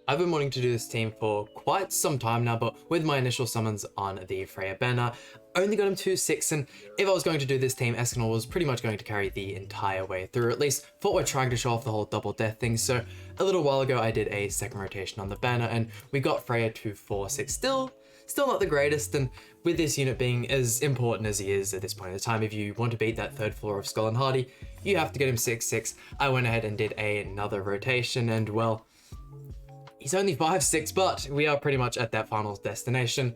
I've been wanting to do this team for quite some time now, but with my initial summons on the Freya banner, I only got him to 6, and if I was going to do this team, Escanor was pretty much going to carry the entire way through, at least for what we're trying to show off the whole double death thing. So a little while ago, I did a second rotation on the banner, and we got Freya to 4-6. Still not the greatest, and with this unit being as important as he is at this point in time, if you want to beat that third floor of Skull and Hardy, you have to get him 6-6. I went ahead and did another rotation, and well, he's only 5-6, but we are pretty much at that final destination.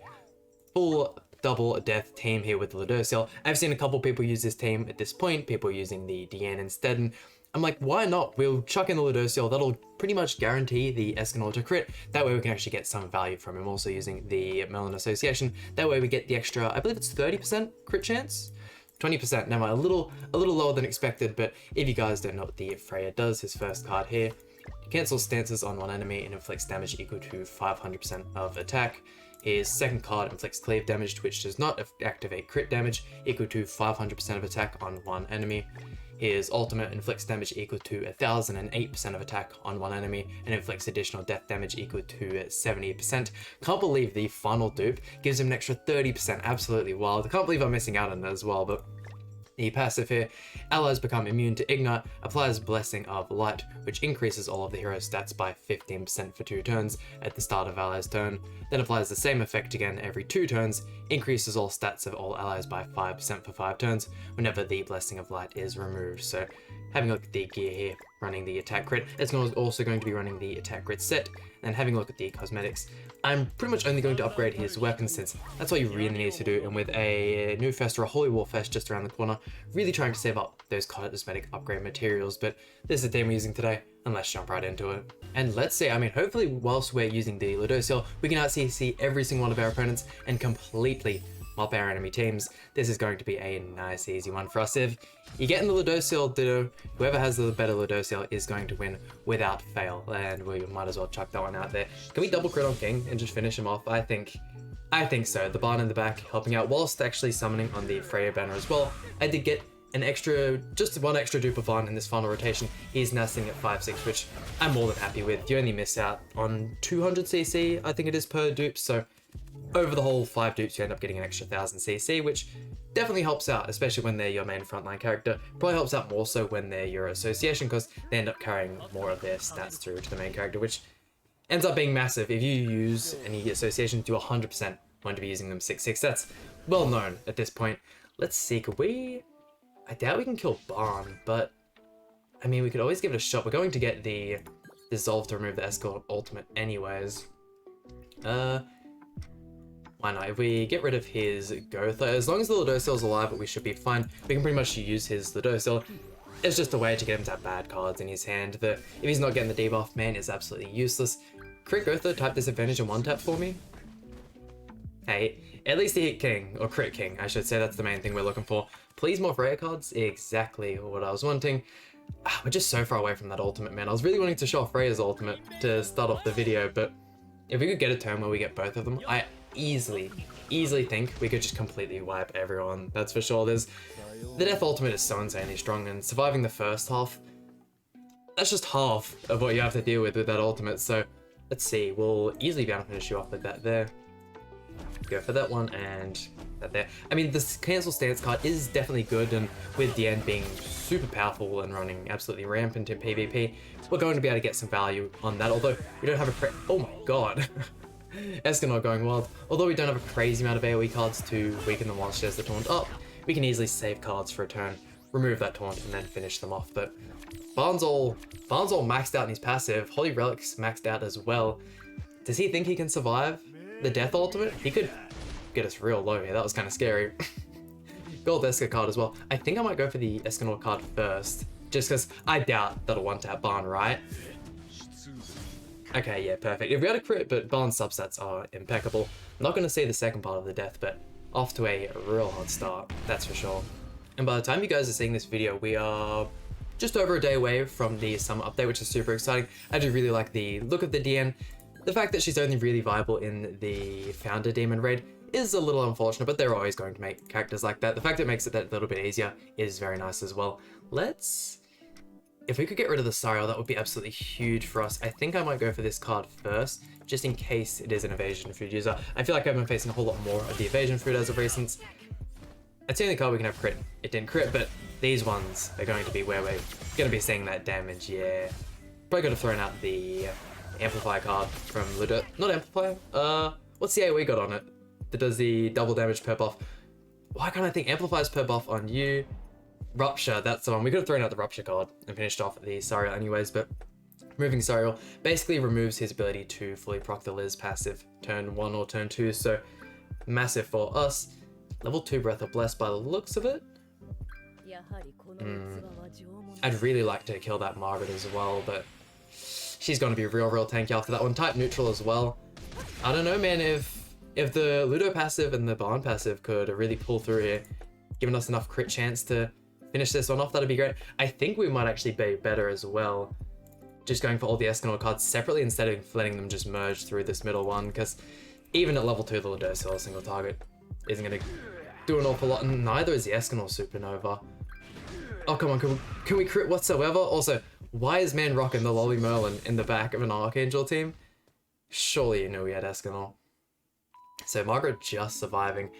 Full double death team here with Ludociel. I've seen a couple people use this team at this point, people using the Diane instead, and I'm like, why not? We'll chuck in the Ludociel, that'll pretty much guarantee the Escanor to crit. That way we can actually get some value from him. Also using the Merlin Association, that way we get the extra, I believe it's 30% crit chance? 20%, never mind, a little lower than expected, but if you guys don't know what the Freya does, his first card here, cancels stances on one enemy and inflicts damage equal to 500% of attack. His second card inflicts cleave damage, which does not activate crit damage, equal to 500% of attack on one enemy. His ultimate inflicts damage equal to 1008% of attack on one enemy and inflicts additional death damage equal to 70%. Can't believe the final dupe gives him an extra 30%, absolutely wild. I can't believe I'm missing out on that as well, but the passive here, allies become immune to Ignite, applies Blessing of Light, which increases all of the hero's stats by 15% for 2 turns at the start of allies' turn, then applies the same effect again every 2 turns, increases all stats of all allies by 5% for 5 turns whenever the Blessing of Light is removed. So having a look at the gear here, running the attack crit, it's also going to be running the attack crit set, and having a look at the cosmetics, I'm pretty much only going to upgrade his weapons since that's what you really need to do, and with a new fest or a Holy War fest just around the corner, really trying to save up those cosmetic upgrade materials, but this is the team we're using today, and let's jump right into it. And let's see, I mean, hopefully whilst we're using the Ludociel, we can out-CC every single one of our opponents and completely mop our enemy teams. This is going to be a nice easy one for us. If you get in the Ludociel Ditto, whoever has the better Ludociel is going to win without fail, and we might as well chuck that one out there. Can we double crit on King and just finish him off? I think so. The barn in the back helping out whilst actually summoning on the Freya banner as well. I did get just one extra dupe of Vaughn in this final rotation. He's now sitting at 5-6, which I'm more than happy with. You only miss out on 200 CC, I think it is, per dupe, so over the whole 5 dupes, you end up getting an extra 1000 CC, which definitely helps out, especially when they're your main frontline character. Probably helps out more so when they're your association, because they end up carrying more of their stats through to the main character, which ends up being massive. If you use any associations, you 100% want to be using them 6-6. That's well known at this point. Let's see, could we... I doubt we can kill Barn, but I mean, we could always give it a shot. We're going to get the Dissolve to remove the Escort ultimate anyways. Why not? If we get rid of his Gotha, as long as the Ludociel's alive, we should be fine. We can pretty much use his Ludociel. It's just a way to get him to have bad cards in his hand. That if he's not getting the debuff, man, is absolutely useless. Crit Gotha, type disadvantage and 1-tap for me. Hey, at least he hit King, or Crit King, I should say. That's the main thing we're looking for. Please more Freya cards, exactly what I was wanting. We're just so far away from that ultimate, man. I was really wanting to show off Freya's ultimate to start off the video, but if we could get a turn where we get both of them, I easily think we could just completely wipe everyone, that's for sure. The Death ultimate is so insanely strong, and surviving the first half, that's just half of what you have to deal with that ultimate. So let's see, we'll easily be able to finish you off with that there. Go for that one and that there. I mean, this cancel stance card is definitely good, and with the end being super powerful and running absolutely rampant in PvP, we're going to be able to get some value on that, although we don't have a oh my god. Escanor going wild. Although we don't have a crazy amount of AoE cards to weaken the monster as the taunt up, we can easily save cards for a turn, remove that taunt, and then finish them off. But Barn's all maxed out in his passive. Holy Relic's maxed out as well. Does he think he can survive the Death ultimate? He could get us real low here. That was kind of scary. Gold Eska card as well. I think I might go for the Escanor card first, just because I doubt that'll 1-tap Barn, right? Okay, yeah, perfect. If we had a crit, but Barn's substats are impeccable. I'm not going to see the second part of the death, but off to a real hot start, that's for sure. And by the time you guys are seeing this video, we are just over a day away from the summer update, which is super exciting. I do really like the look of the DN. The fact that she's only really viable in the Founder Demon raid is a little unfortunate, but they're always going to make characters like that. The fact it makes it that little bit easier is very nice as well. Let's If we could get rid of the Sariel, that would be absolutely huge for us. I think I might go for this card first, just in case it is an evasion food user. I feel like I've been facing a whole lot more of the evasion food as of recent. It's the only card we can have crit. It didn't crit, but these ones are going to be where we're going to be seeing that damage, yeah. Probably could have thrown out the Amplifier card from Ludo. Not Amplifier, what's the AoE got on it that does the double damage per buff? Why can't I think Amplifier's per buff on you? Rupture, that's the one. We could have thrown out the Rupture card and finished off the Sariel anyways, but removing Sariel basically removes his ability to fully proc the Liz passive turn 1 or turn 2, so massive for us. Level 2 Breath of Bless by the looks of it. I'd really like to kill that Margaret as well, but she's going to be real tanky after that one. Type neutral as well. I don't know, man, if the Ludo passive and the Barn passive could really pull through here, giving us enough crit chance to finish this one off, that'd be great. I think we might actually be better as well, just going for all the Escanor cards separately instead of letting them just merge through this middle one, because even at level 2, the Ludocil single target isn't going to do an awful lot, and neither is the Escanor Supernova. Oh, come on, can we crit whatsoever? Also, why is man rocking the Lolly Merlin in the back of an Archangel team? Surely you knew we had Escanor. So Margaret just surviving.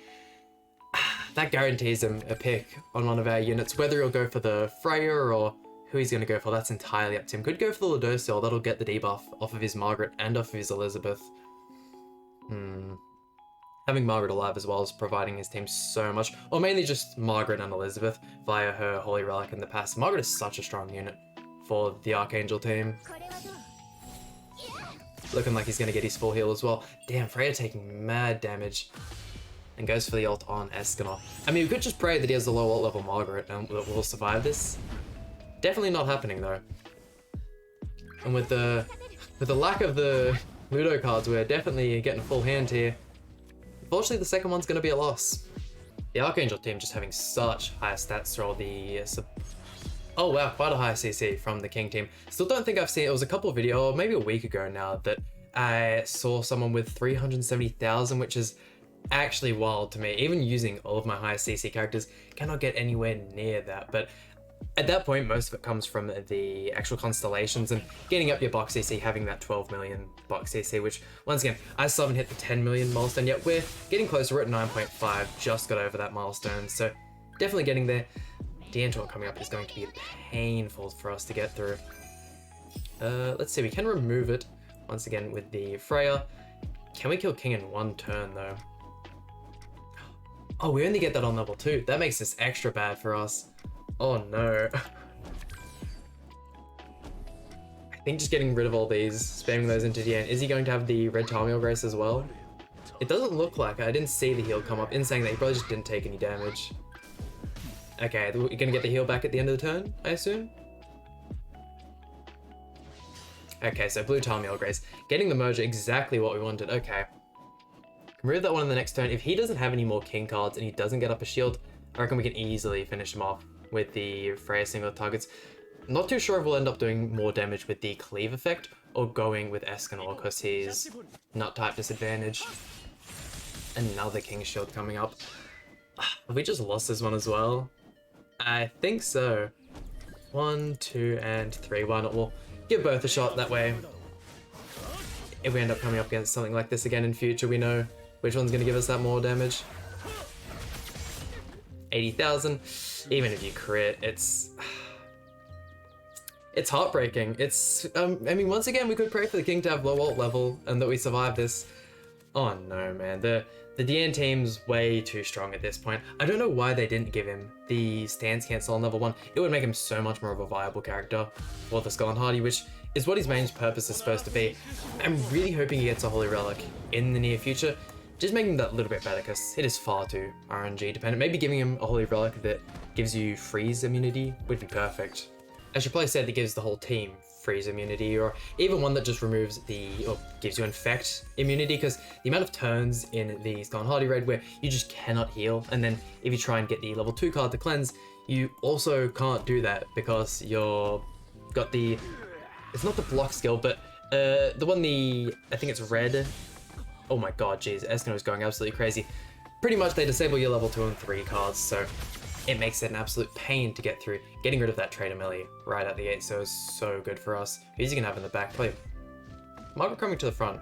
That guarantees him a pick on one of our units. Whether he'll go for the Freya or who he's going to go for, that's entirely up to him. Could go for the Ludocil, that'll get the debuff off of his Margaret and off of his Elizabeth. Having Margaret alive as well is providing his team so much, or mainly just Margaret and Elizabeth via her Holy Relic in the past. Margaret is such a strong unit for the Archangel team. Looking like he's going to get his full heal as well. Damn, Freya taking mad damage. And goes for the ult on Escanor. I mean, we could just pray that he has a low ult level Margaret and we'll survive this. Definitely not happening though. And with the lack of the Ludo cards, we're definitely getting a full hand here. Unfortunately, the second one's going to be a loss. The Archangel team just having such high stats through all the... Oh wow, quite a high CC from the King team. Still don't think I've seen... It was a couple of videos, or maybe a week ago now, that I saw someone with 370,000, which is actually wild to me. Even using all of my high CC characters, cannot get anywhere near that. But at that point, most of it comes from the actual constellations and getting up your box CC, having that 12 million box CC, which once again, I still haven't hit the 10 million milestone yet. We're getting closer, we're at 9.5, just got over that milestone. So definitely getting there. D'Angelo coming up is going to be painful for us to get through. Let's see, we can remove it once again with the Freya. Can we kill King in one turn though? Oh, we only get that on level 2. That makes this extra bad for us. Oh no. I think just getting rid of all these, spamming those into the end. Is he going to have the red Tarmiel Grace as well? It doesn't look like it. I didn't see the heal come up. In saying that, he probably just didn't take any damage. Okay, we're gonna get the heal back at the end of the turn, I assume? Okay, so blue Tarmiel Grace. Getting the merger, exactly what we wanted. Okay. Remove that one in the next turn. If he doesn't have any more King cards and he doesn't get up a shield, I reckon we can easily finish him off with the Freya single targets. Not too sure if we'll end up doing more damage with the Cleave effect or going with Escanor because he's nut type disadvantage. Another King shield coming up. Have we just lost this one as well? I think so. 1, 2, and 3. Why not? We'll give both a shot that way. If we end up coming up against something like this again in future, we know which one's going to give us that more damage. 80,000. Even if you crit, it's heartbreaking. It's I mean, once again, we could pray for the King to have low ult level and that we survive this. Oh no, man. The DN team's way too strong at this point. I don't know why they didn't give him the stance cancel on level 1. It would make him so much more of a viable character for the Skull and Hardy, which is what his main purpose is supposed to be. I'm really hoping he gets a Holy Relic in the near future. Just making that a little bit better because it is far too RNG dependent. Maybe giving him a Holy Relic that gives you freeze immunity would be perfect. I should probably say that gives the whole team freeze immunity, or even one that just removes or gives you infect immunity, because the amount of turns in the Skull and Hardy raid where you just cannot heal, and then if you try and get the level 2 card to cleanse, you also can't do that because you're got the, it's not the block skill, but the one, I think it's red. Oh my god, jeez, Escanor is going absolutely crazy. Pretty much they disable your level 2 and 3 cards, so it makes it an absolute pain to get through. Getting rid of that Trader melee right at the gate so good for us. Who's he gonna have in the back? Probably Margaret coming to the front.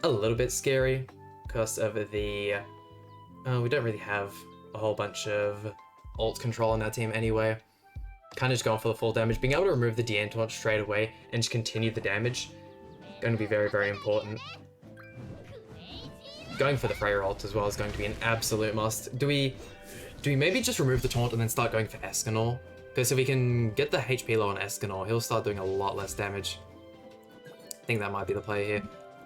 A little bit scary because of the... we don't really have a whole bunch of ult control on our team anyway. Kind of just going for the full damage. Being able to remove the DN taunt straight away and just continue the damage, going to be very, very important. Going for the Freya ult as well is going to be an absolute must. Do we maybe just remove the taunt and then start going for Escanor? Because if we can get the HP low on Escanor, he'll start doing a lot less damage. I think that might be the play here.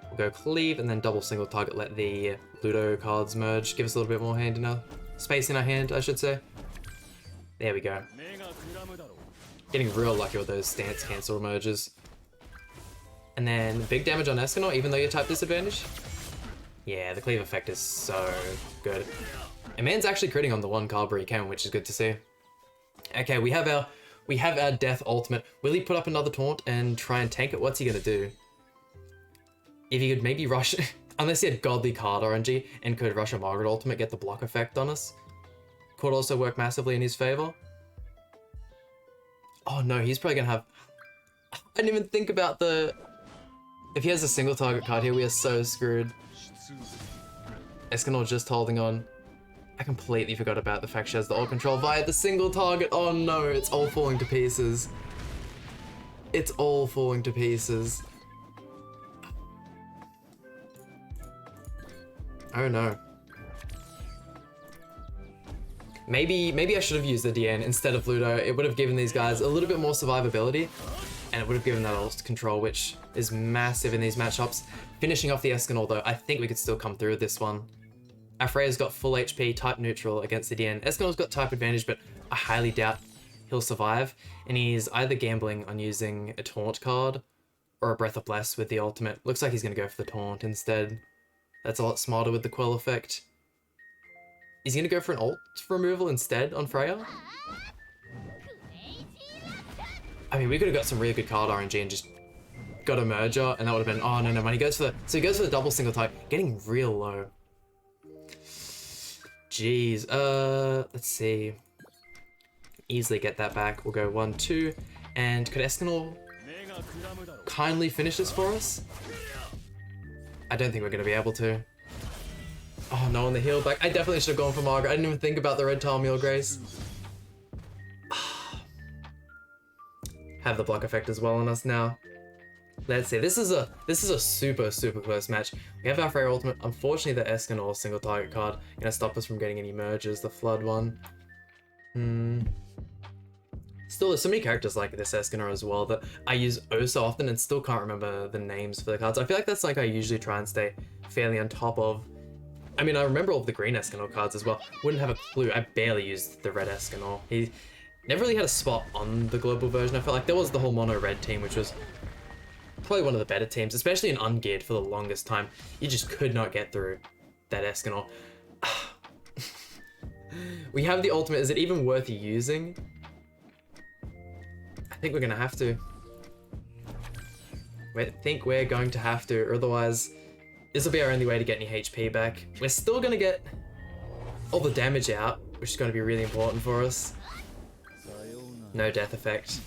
We'll go cleave and then double single target, let the Ludo cards merge. Give us a little bit more hand in our space in our hand, I should say. There we go. Getting real lucky with those stance cancel merges. And then big damage on Escanor, even though you're type disadvantage. Yeah, the cleave effect is so good. And man's actually critting on the one card where he can, which is good to see. Okay, we have our death ultimate. Will he put up another taunt and try and tank it? What's he gonna do? If he could maybe rush, unless he had godly card RNG and could rush a Margaret ultimate, get the block effect on us. Could also work massively in his favor. Oh no, he's probably gonna have... I didn't even think about the... If he has a single target card here, we are so screwed. Escanor just holding on. I completely forgot about the fact she has the ult control via the single target. Oh no, it's all falling to pieces. It's all falling to pieces. Oh no. Maybe I should have used the DN instead of Ludo. It would have given these guys a little bit more survivability, and it would have given that ult control, which is massive in these matchups. Finishing off the Escanor though, I think we could still come through with this one. Our Freya's got full HP, type neutral against the DN. Escanor's got type advantage, but I highly doubt he'll survive, and he's either gambling on using a taunt card or a Breath of Bless with the ultimate. Looks like he's gonna go for the taunt instead. That's a lot smarter with the Quell effect. Is he gonna go for an ult removal instead on Freya? I mean, we could have got some really good card RNG and just got a merger, and that would have been, oh no, no, when he goes for the, so he goes for the double single type, getting real low. Jeez, let's see. Easily get that back. We'll go 1-2, and could Escanor kindly finish this for us? I don't think we're gonna be able to. Oh no, on the heal back. I definitely should have gone for Margaret. I didn't even think about the red Tarmiel Grace. Have the block effect as well on us now. Let's see. This is a super close match. We have our Freya ultimate. Unfortunately, the Escanor single target card gonna stop us from getting any merges. The Flood one. Still, there's so many characters like this Escanor as well that I use oh so often and still can't remember the names for the cards. I feel like that's like I usually try and stay fairly on top of. I mean, I remember all of the green Escanor cards as well. Wouldn't have a clue. I barely used the red Escanor. He never really had a spot on the global version. I felt like there was the whole mono red team, which was probably one of the better teams, especially in ungeared for the longest time. You just could not get through that Escanor. We have the ultimate. Is it even worth using? I think we're gonna have to. I think we're going to have to, or otherwise this will be our only way to get any HP back. We're still gonna get all the damage out, which is gonna be really important for us. No death effect.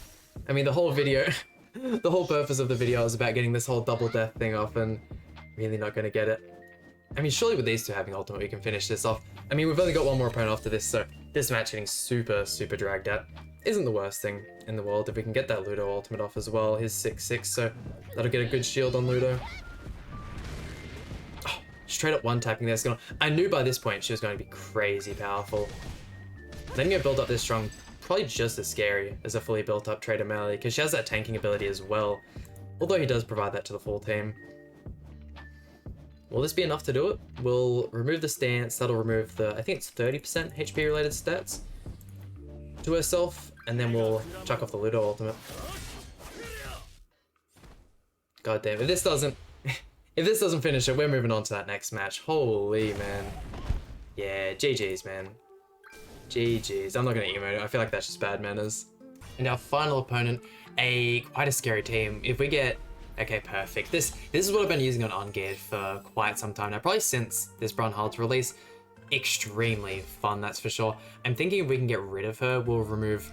I mean, the whole video, the whole purpose of the video is about getting this whole double death thing off, and really not gonna get it. I mean, surely with these two having ultimate, we can finish this off. I mean, we've only got one more opponent after this, so this match getting super dragged out isn't the worst thing in the world. If we can get that Ludo ultimate off as well, he's 6/6, so that'll get a good shield on Ludo. Oh, straight up one-tapping there. I knew by this point she was going to be crazy powerful. Letting her build up this strong, probably just as scary as a fully built up Trader melee, because she has that tanking ability as well, although he does provide that to the full team. Will this be enough to do it? We'll remove the stance, that'll remove the, I think it's 30% HP related stats to herself, and then we'll chuck off the Ludo ultimate. God damn, if this doesn't finish it, we're moving on to that next match. Holy man. Yeah, GG's man. GG's. I'm not gonna emote it, I feel like that's just bad manners. And our final opponent, quite a scary team. If we get, okay, perfect. This is what I've been using on Ungeared for quite some time now, probably since this Brunhild's release. extremely fun, that's for sure. I'm thinking if we can get rid of her, we'll remove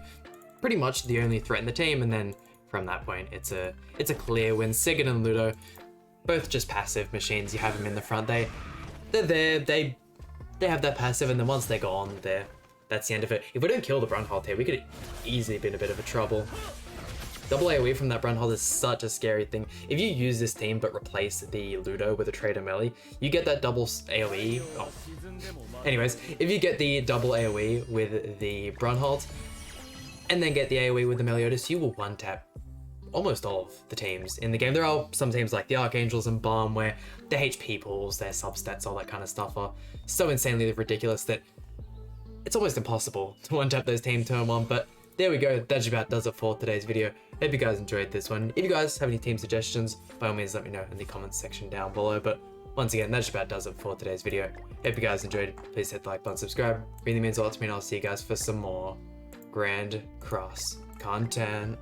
pretty much the only threat in the team, and then from that point, it's a clear win. Sigurd and Ludo, both just passive machines. You have them in the front. They're there. They have that passive, and then once they're gone, that's the end of it. If we don't kill the Brunhold here, we could easily be in a bit of a trouble. Double AoE from that Brunhold is such a scary thing. If you use this team but replace the Ludo with a Trader melee, you get that double AoE. Oh. Anyways, if you get the double AoE with the Brunhold, and then get the AoE with the Meliodas, you will one-tap almost all of the teams in the game. There are some teams like the Archangels and Balm where their HP pools, their substats, all that kind of stuff are so insanely ridiculous that it's almost impossible to one-tap those team turn one, but there we go. That just about does it for today's video. Hope you guys enjoyed this one. If you guys have any team suggestions, by all means let me know in the comments section down below. But once again, that just about does it for today's video. Hope you guys enjoyed. Please hit the like button, subscribe. Really means a lot to me, and I'll see you guys for some more Grand Cross content.